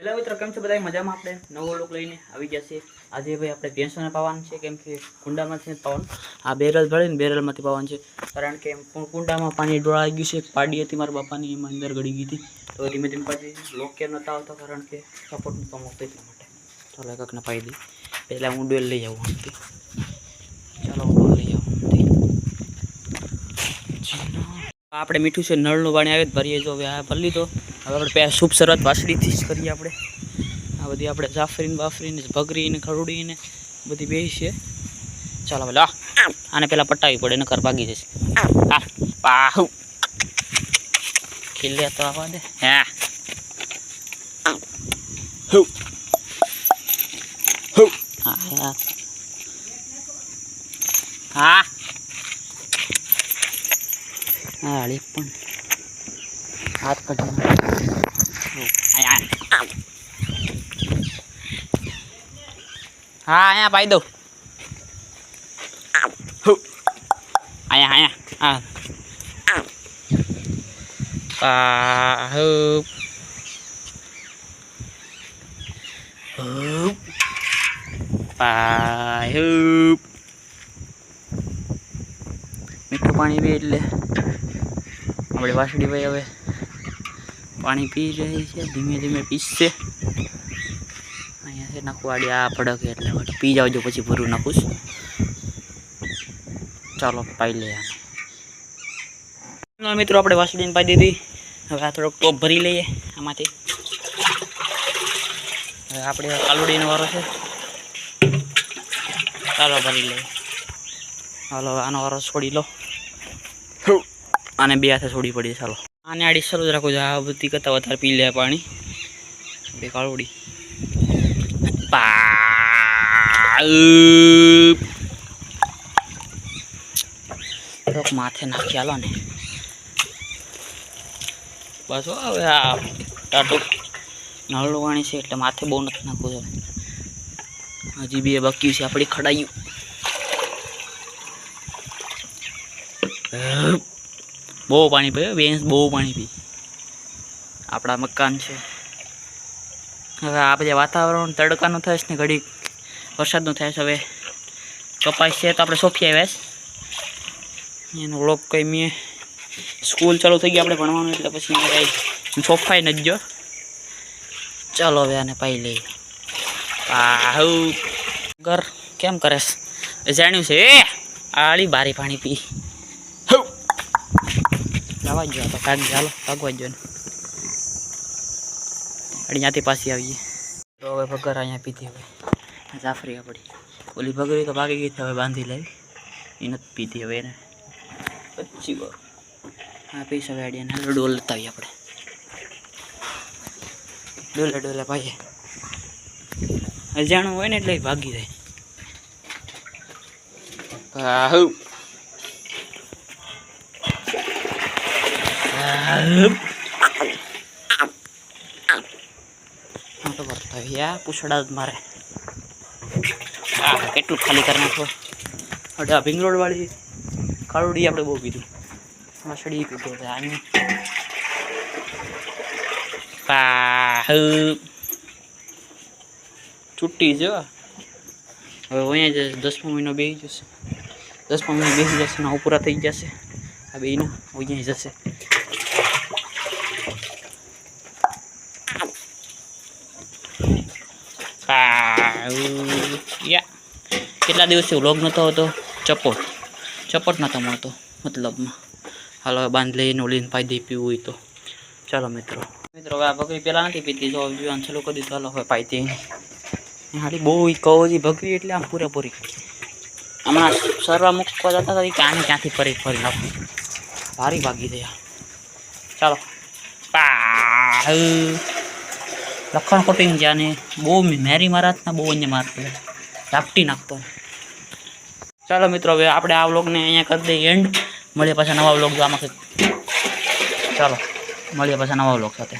Hello मित्रों केम छो बधाई मजामां आपणे नवो लोक लईने આવી ગયા છે। આજે ભાઈ આપણે ભેંસોને પાવાનું છે કેમ કે કુંડામાંથી પાવાનું આ બેરલ ભરીને બેરલમાંથી પાવાનું છે કારણ કે કુંડામાં પાણી ડોળાઈ ગયું છે। એક પાડી હતી મારા બાપાની એમાં અંદર ગળી ગઈ હતી તો ધીમે ધીમે પાછી લોક કેમ નતા આવતા કારણ કે સપોર્ટનું કામ હતું એટલા માટે ચાલો એકને પાઈ દઈ પહેલાં હું ડોલ લઈ આવું ચાલો હું ડોલ લઈ આવું આપણે મીઠું છે નળનું પાણી આવે ભરીએ જો હવે આ ભરી લીધો હવે આપણે પહેલાં શુભ શરૂઆત વાસળીથી જ કરીએ આપણે આ બધી આપણે જાફરીને બાફરીને ભગરીને ખરુડીને બધી બેસી છે ચાલો ભલે આને પહેલાં પટાવી પડે નકર ભાગી જશે હા પાહુ ખીલે તો આવવા દે હા હા હા હાળી પણ हाथ कटना हाँ आया भाई दो आया आया हाँ मीठू पानी भी એટલે આપણે વાસળી ભાઈ હવે पानी पी रही है धीमे धीमे पीससे अँ से नाखवाड़ी आ पड़क एट पी जाओ जो पीछे भरू नाखूस चलो पाई ले मित्रों अपने वासड़ी ने पाई दीधी हम आ थोड़ा टॉप भरी लीए आमा अपने कालुड़ी वारो है चलो भरी लीए हलो आनो वारो छोड़ी लो आने बे हाथे छोड़ी पड़ी चलो आने आड़ी सरू रखो आ बधी करता वधारे पी ले पानी बे काळोड़ी माथे नाखी आलो ने बस हवे आ टाटू नळू वाणी छे એટલે माथे बहु નથી નાખવું જોઈએ હજી બે બાકી છે આપણી ખડાયું बहु पानी पी भैंस बहु पानी पी अपना मकान है हवे आ बजे वातावरण तड़कानु थाय ने घड़ी वरसादनु थाय हवे कपास है तो अपने सोफी आव्या एनो व्लॉग कई मैं स्कूल चालू थई गई अपने भणवानुं એટલે પછી सोफाई न जो चलो हवे आने पाई ले आहू घर केम करेस जाण्યું છે आली बारी पानी पी जवा जो तो भाग जालो भागवा जो अँ पासी आવીએ तो हमें भगर अँ पीती हमें जाफरी पड़ी ओली भगरी तो भागी गई थी हमें बांधी लाई नहीं पीती हमें ने पची बार हाँ पीस हमें आडिया ने डोल लेता आવીએ આપણે डोले डोले पाઈએ अजाणું હોય ને એટલે ભાગી જાય આહુ तो करता है या पूछड़ा मारे केटलू खाली कर नाखो अरे भिंगलोड वाली काळुड़ी आपणे बहु पीधुं वासड़ी पीधो छुट्टी जो हवे अँ 10मो महीनो बेही जशे 10मो महीनो बेही जशे ना पूरा थई जशे आ बेयना अँ जशे या કેટલા દિવસથી વ્લોગ નતો હોતો ચપોટ નતો મળતો મતલબમાં હાલો બાંધ લઈને ઓલીને પાઈ દઈ પીવું હોય તો ચાલો મિત્રો હવે આ ભગરી પહેલાં નથી પીતી જો જીવન ચાલુ કરી દીધું હાલો હવે પાઈતી હારી બહુ કહો જી ભગરી એટલે આમ પૂરેપૂરી હમણાં સરવા મૂકવા જતા હતા કે આને ક્યાંથી ફરી નાખું ભારી ભાગી ગયા ચાલો लखण कोटिंग जाने बहु मेरी महाराज ना बहु अँ मारते झापटी नाखतो चलो मित्रों हवे आपणे आ व्लॉग ने अहींया कर दे एंड मळीए पाछा नवा व्लॉग जो आमां चलो मळीए पाछा नवा व्लॉग साथे।